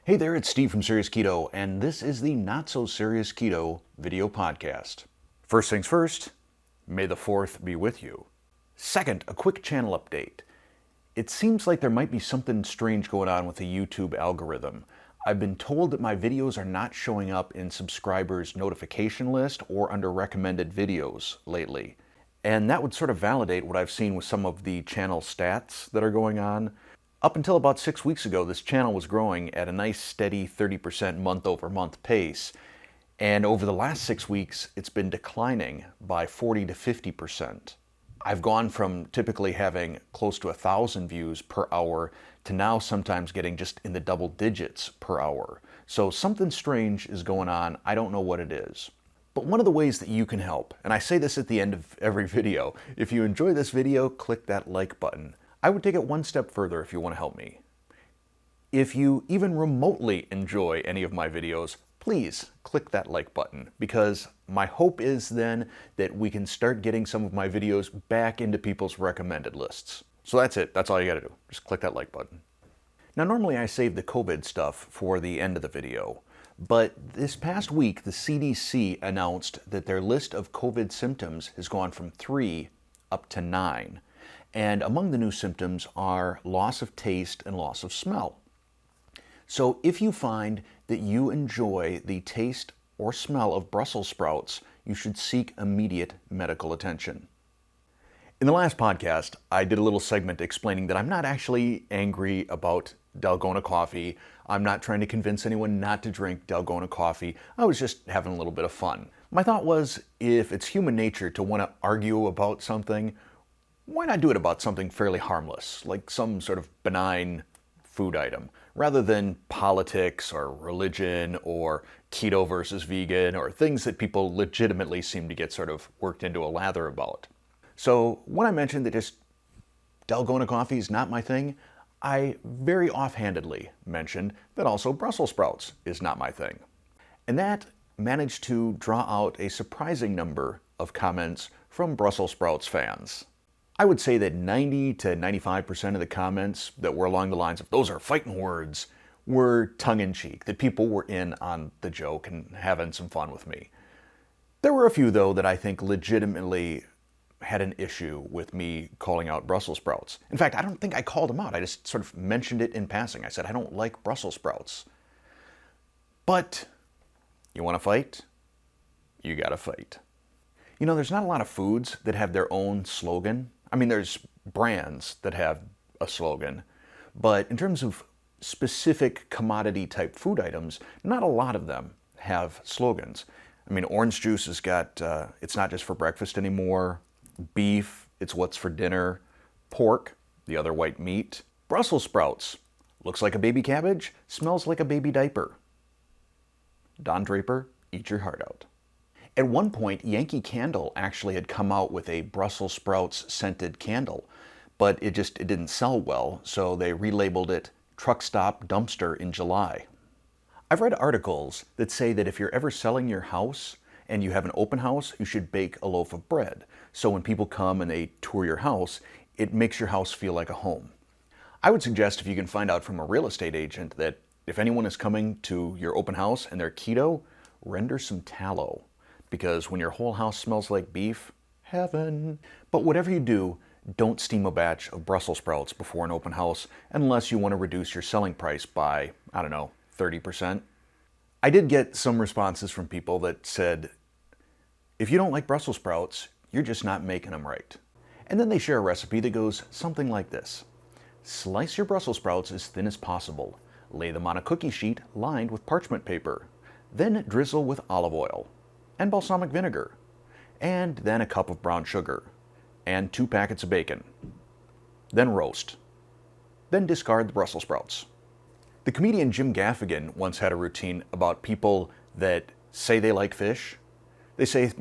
Hey there, it's Steve from Serious Keto, and this is the Not So Serious Keto video podcast. First things first, may the 4th be with you. Second, a quick channel update. It seems like there might be something strange going on with the YouTube algorithm. I've been told that my videos are not showing up in subscribers' notification list or under recommended videos lately. And that would sort of validate what I've seen with some of the channel stats that are going on. Up until about 6 weeks ago, this channel was growing at a nice steady 30% month-over-month pace. And over the last 6 weeks, it's been declining by 40 to 50%. I've gone from typically having close to 1,000 views per hour to now sometimes getting just in the double digits per hour. So something strange is going on. I don't know what it is. But one of the ways that you can help, and I say this at the end of every video, if you enjoy this video, click that like button. I would take it one step further if you want to help me. If you even remotely enjoy any of my videos, please click that like button, because my hope is then that we can start getting some of my videos back into people's recommended lists. So that's it. That's all you got to do. Just click that like button. Now, normally I save the COVID stuff for the end of the video, but this past week the CDC announced that their list of COVID symptoms has gone from 3 up to 9. And among the new symptoms are loss of taste and loss of smell. So if you find that you enjoy the taste or smell of Brussels sprouts, you should seek immediate medical attention. In the last podcast, I did a little segment explaining that I'm not actually angry about Dalgona coffee. I'm not trying to convince anyone not to drink Dalgona coffee. I was just having a little bit of fun. My thought was, if it's human nature to want to argue about something, why not do it about something fairly harmless, like some sort of benign food item, rather than politics or religion or keto versus vegan or things that people legitimately seem to get sort of worked into a lather about. So when I mentioned that just Dalgona coffee is not my thing, I very offhandedly mentioned that also Brussels sprouts is not my thing. And that managed to draw out a surprising number of comments from Brussels sprouts fans. I would say that 90 to 95% of the comments that were along the lines of "those are fighting words" were tongue-in-cheek, that people were in on the joke and having some fun with me. There were a few, though, that I think legitimately had an issue with me calling out Brussels sprouts. In fact, I don't think I called them out. I just sort of mentioned it in passing. I said, I don't like Brussels sprouts. But you want to fight? You gotta fight. You know, there's not a lot of foods that have their own slogan. I mean, there's brands that have a slogan, but in terms of specific commodity type food items, not a lot of them have slogans. I mean, orange juice has got, it's not just for breakfast anymore. Beef, it's what's for dinner. Pork, the other white meat. Brussels sprouts, looks like a baby cabbage, smells like a baby diaper. Don Draper, eat your heart out. At one point, Yankee Candle actually had come out with a Brussels sprouts scented candle, but it didn't sell well, so they relabeled it Truck Stop Dumpster in July. I've read articles that say that if you're ever selling your house and you have an open house, you should bake a loaf of bread. So when people come and they tour your house, it makes your house feel like a home. I would suggest, if you can find out from a real estate agent, that if anyone is coming to your open house and they're keto, render some tallow. Because when your whole house smells like beef, heaven. But whatever you do, don't steam a batch of Brussels sprouts before an open house unless you want to reduce your selling price by, 30%. I did get some responses from people that said, if you don't like Brussels sprouts, you're just not making them right. And then they share a recipe that goes something like this. Slice your Brussels sprouts as thin as possible. Lay them on a cookie sheet lined with parchment paper. Then drizzle with olive oil and balsamic vinegar, and then a cup of brown sugar, and 2 packets of bacon. Then roast. Then discard the Brussels sprouts. The comedian Jim Gaffigan once had a routine about people that say they like fish. They say,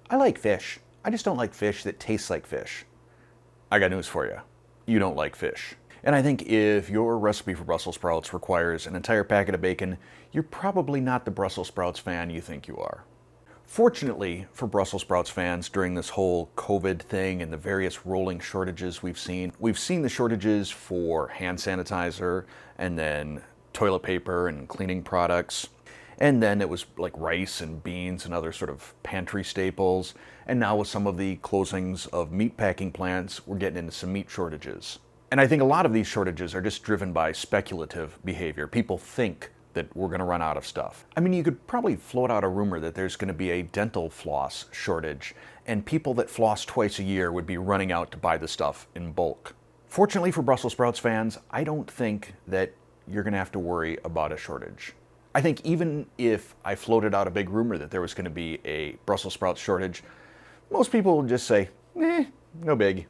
I like fish. I just don't like fish that tastes like fish. I got news for you. You don't like fish. And I think if your recipe for Brussels sprouts requires an entire packet of bacon, you're probably not the Brussels sprouts fan you think you are. Fortunately for Brussels sprouts fans, during this whole COVID thing and the various rolling shortages we've seen the shortages for hand sanitizer and then toilet paper and cleaning products. And then it was like rice and beans and other sort of pantry staples. And now with some of the closings of meat packing plants, we're getting into some meat shortages. And I think a lot of these shortages are just driven by speculative behavior. People think that we're going to run out of stuff. I mean, you could probably float out a rumor that there's going to be a dental floss shortage, and people that floss twice a year would be running out to buy the stuff in bulk. Fortunately for Brussels sprouts fans, I don't think that you're going to have to worry about a shortage. I think even if I floated out a big rumor that there was going to be a Brussels sprouts shortage, most people would just say, no big.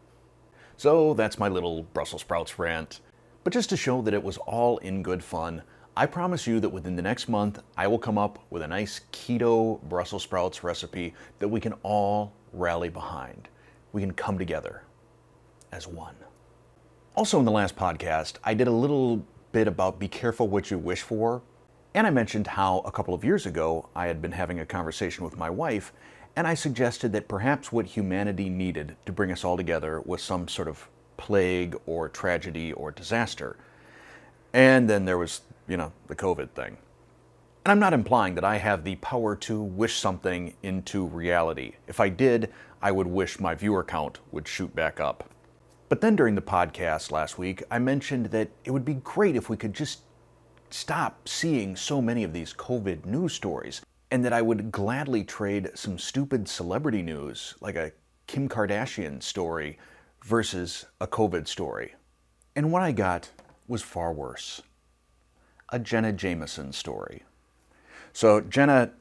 So that's my little Brussels sprouts rant. But just to show that it was all in good fun, I promise you that within the next month, I will come up with a nice keto Brussels sprouts recipe that we can all rally behind. We can come together as one. Also in the last podcast, I did a little bit about be careful what you wish for. And I mentioned how a couple of years ago, I had been having a conversation with my wife, and I suggested that perhaps what humanity needed to bring us all together was some sort of plague or tragedy or disaster. And then there was, the COVID thing. And I'm not implying that I have the power to wish something into reality. If I did, I would wish my viewer count would shoot back up. But then during the podcast last week, I mentioned that it would be great if we could just stop seeing so many of these COVID news stories, and that I would gladly trade some stupid celebrity news, like a Kim Kardashian story, versus a COVID story. And what I got was far worse. A Jenna Jameson story. So Jenna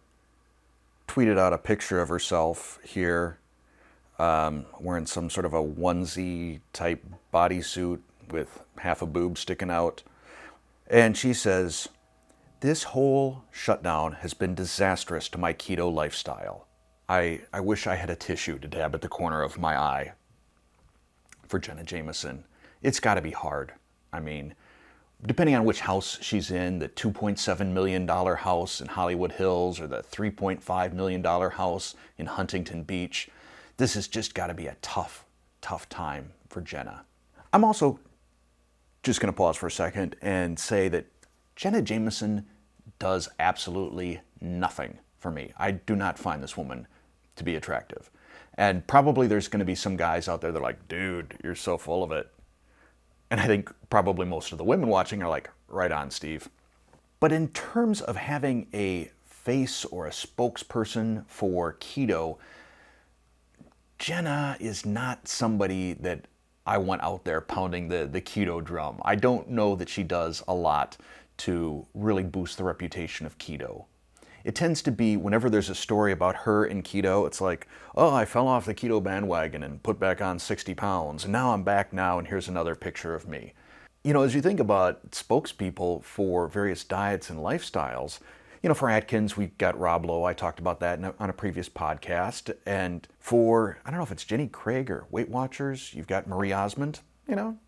tweeted out a picture of herself here, wearing some sort of a onesie type bodysuit with half a boob sticking out. And she says, "This whole shutdown has been disastrous to my keto lifestyle. I wish I had a tissue to dab at the corner of my eye." For Jenna Jameson, it's got to be hard. I mean, depending on which house she's in, the $2.7 million house in Hollywood Hills or the $3.5 million house in Huntington Beach, this has just got to be a tough, tough time for Jenna. I'm also just going to pause for a second and say that Jenna Jameson does absolutely nothing for me. I do not find this woman to be attractive. And probably there's going to be some guys out there that are like, dude, you're so full of it. And I think probably most of the women watching are like, right on, Steve. But in terms of having a face or a spokesperson for keto, Jenna is not somebody that I want out there pounding the keto drum. I don't know that she does a lot to really boost the reputation of keto. It tends to be whenever there's a story about her and keto, it's like, oh, I fell off the keto bandwagon and put back on 60 pounds, and now I'm back now, and here's another picture of me. As you think about spokespeople for various diets and lifestyles, for Atkins, we got Rob Lowe. I talked about that on a previous podcast. And for, I don't know if it's Jenny Craig or Weight Watchers, you've got Marie Osmond,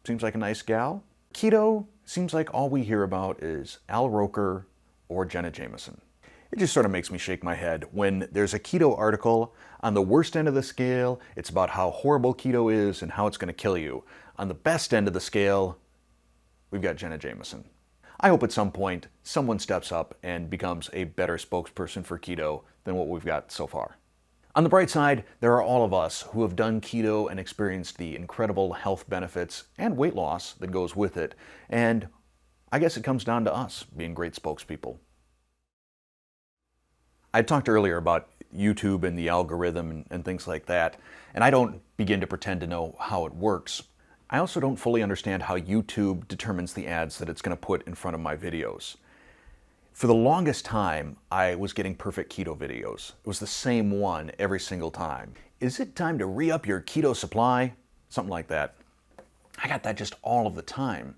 seems like a nice gal. Keto seems like all we hear about is Al Roker or Jenna Jameson. It just sort of makes me shake my head when there's a keto article on the worst end of the scale. It's about how horrible keto is and how it's going to kill you. On the best end of the scale, we've got Jenna Jameson. I hope at some point someone steps up and becomes a better spokesperson for keto than what we've got so far. On the bright side, there are all of us who have done keto and experienced the incredible health benefits and weight loss that goes with it. And I guess it comes down to us being great spokespeople. I talked earlier about YouTube and the algorithm and things like that, and I don't begin to pretend to know how it works. I also don't fully understand how YouTube determines the ads that it's going to put in front of my videos. For the longest time, I was getting perfect keto videos. It was the same one every single time. Is it time to re-up your keto supply? Something like that. I got that just all of the time.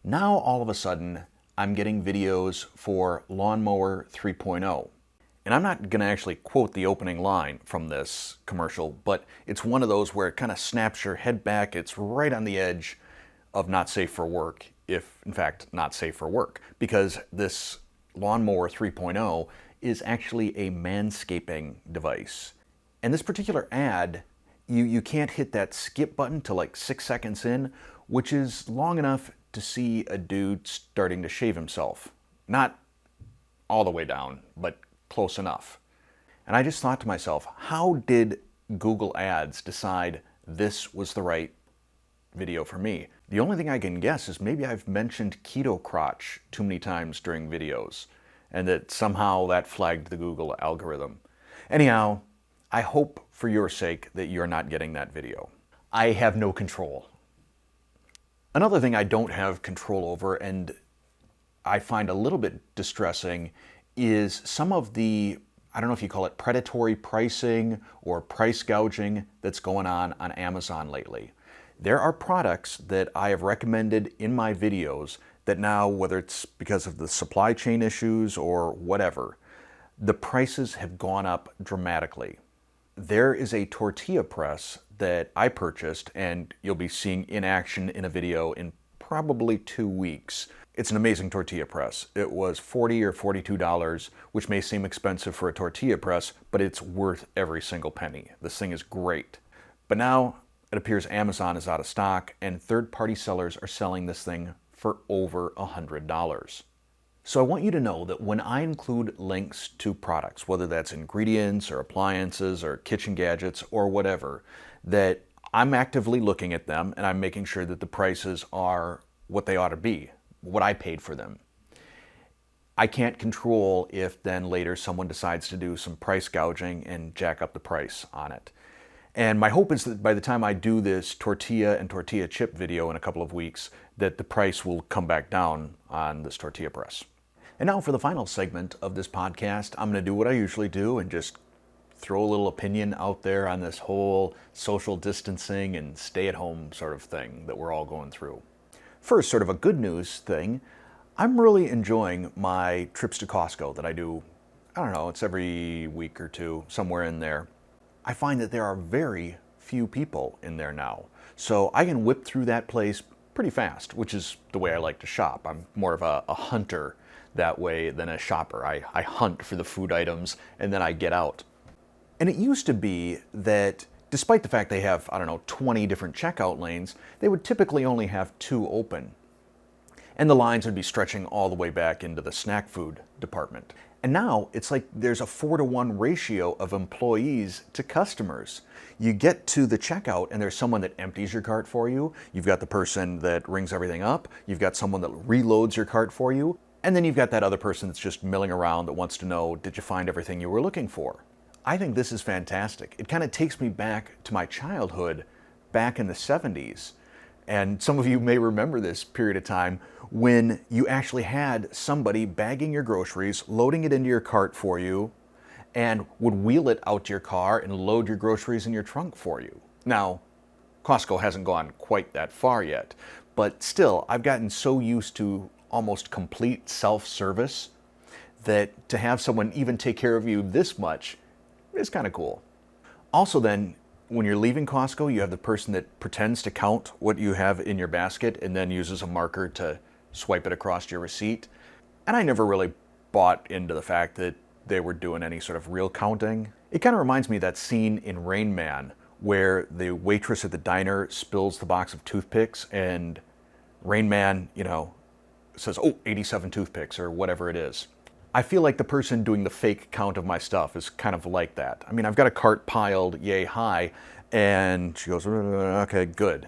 Now, all of a sudden, I'm getting videos for Lawnmower 3.0. And I'm not going to actually quote the opening line from this commercial, but it's one of those where it kind of snaps your head back. It's right on the edge of not safe for work, if in fact not safe for work, because this Lawnmower 3.0 is actually a manscaping device. And this particular ad, you can't hit that skip button to like 6 seconds in, which is long enough to see a dude starting to shave himself. Not all the way down, but close enough. And I just thought to myself, how did Google Ads decide this was the right video for me? The only thing I can guess is maybe I've mentioned keto crotch too many times during videos, and that somehow that flagged the Google algorithm. Anyhow, I hope for your sake that you're not getting that video. I have no control. Another thing I don't have control over, and I find a little bit distressing, is some of the, I don't know if you call it predatory pricing or price gouging that's going on Amazon lately. There are products that I have recommended in my videos that now, whether it's because of the supply chain issues or whatever, the prices have gone up dramatically. There is a tortilla press that I purchased, and you'll be seeing in action in a video in probably 2 weeks. It's an amazing tortilla press. It was $40 or $42, which may seem expensive for a tortilla press, but it's worth every single penny. This thing is great. But now it appears Amazon is out of stock, and third-party sellers are selling this thing for over $100. So I want you to know that when I include links to products, whether that's ingredients or appliances or kitchen gadgets or whatever, that I'm actively looking at them and I'm making sure that the prices are what they ought to be, what I paid for them. I can't control if then later someone decides to do some price gouging and jack up the price on it. And my hope is that by the time I do this tortilla and tortilla chip video in a couple of weeks, that the price will come back down on this tortilla press. And now for the final segment of this podcast, I'm going to do what I usually do and just throw a little opinion out there on this whole social distancing and stay-at-home sort of thing that we're all going through. First, sort of a good news thing, I'm really enjoying my trips to Costco that I do, I don't know, it's every week or two, somewhere in there. I find that there are very few people in there now. So I can whip through that place pretty fast, which is the way I like to shop. I'm more of a hunter that way than a shopper. I hunt for the food items and then I get out. And it used to be that despite the fact they have, 20 different checkout lanes, they would typically only have 2 open. And the lines would be stretching all the way back into the snack food department. And now it's like there's a 4-to-1 ratio of employees to customers. You get to the checkout and there's someone that empties your cart for you. You've got the person that rings everything up. You've got someone that reloads your cart for you. And then you've got that other person that's just milling around that wants to know, did you find everything you were looking for? I think this is fantastic. It kind of takes me back to my childhood back in the 70s. And some of you may remember this period of time when you actually had somebody bagging your groceries, loading it into your cart for you, and would wheel it out to your car and load your groceries in your trunk for you. Now, Costco hasn't gone quite that far yet, but still, I've gotten so used to almost complete self-service that to have someone even take care of you this much is kind of cool. Also then, when you're leaving Costco, you have the person that pretends to count what you have in your basket and then uses a marker to swipe it across your receipt. And I never really bought into the fact that they were doing any sort of real counting. It kind of reminds me of that scene in Rain Man where the waitress at the diner spills the box of toothpicks and Rain Man, says, 87 toothpicks or whatever it is. I feel like the person doing the fake count of my stuff is kind of like that. I mean, I've got a cart piled yay high, and she goes, okay, good.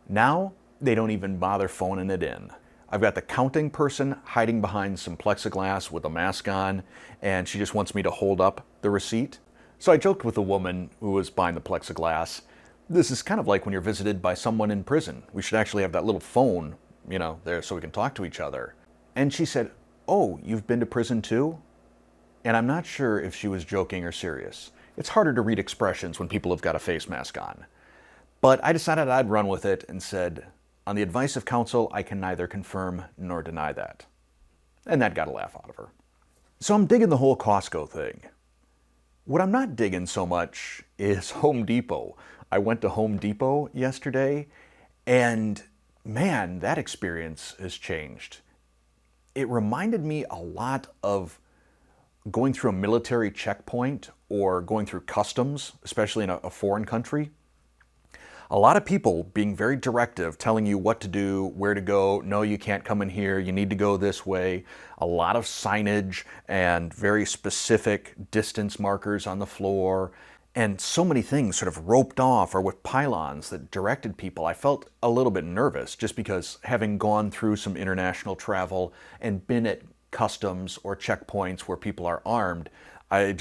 Now, they don't even bother phoning it in. I've got the counting person hiding behind some plexiglass with a mask on, and she just wants me to hold up the receipt. So I joked with a woman who was behind the plexiglass, this is kind of like when you're visited by someone in prison. We should actually have that little phone, there so we can talk to each other. And she said, oh, you've been to prison too? And I'm not sure if she was joking or serious. It's harder to read expressions when people have got a face mask on. But I decided I'd run with it and said, on the advice of counsel, I can neither confirm nor deny that. And that got a laugh out of her. So I'm digging the whole Costco thing. What I'm not digging so much is Home Depot. I went to Home Depot yesterday, and man, that experience has changed. It reminded me a lot of going through a military checkpoint or going through customs, especially in a foreign country. A lot of people being very directive, telling you what to do, where to go, no, you can't come in here, you need to go this way. A lot of signage and very specific distance markers on the floor, and so many things sort of roped off or with pylons that directed people. I felt a little bit nervous just because, having gone through some international travel and been at customs or checkpoints where people are armed, I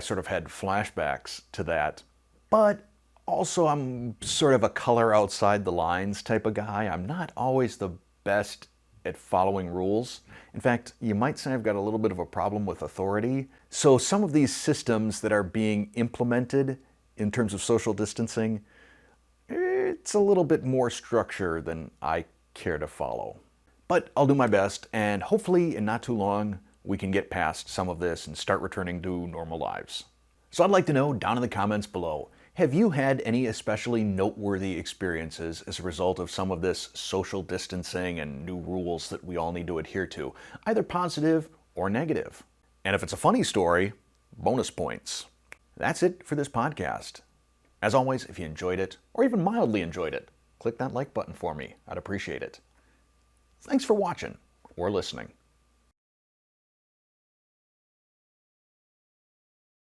sort of had flashbacks to that. But also, I'm sort of a color outside the lines type of guy. I'm not always the best at following rules. In fact, you might say I've got a little bit of a problem with authority. So some of these systems that are being implemented in terms of social distancing, it's a little bit more structure than I care to follow. But I'll do my best, and hopefully in not too long, we can get past some of this and start returning to normal lives. So I'd like to know down in the comments below, have you had any especially noteworthy experiences as a result of some of this social distancing and new rules that we all need to adhere to, either positive or negative? And if it's a funny story, bonus points. That's it for this podcast. As always, if you enjoyed it, or even mildly enjoyed it, click that like button for me. I'd appreciate it. Thanks for watching or listening.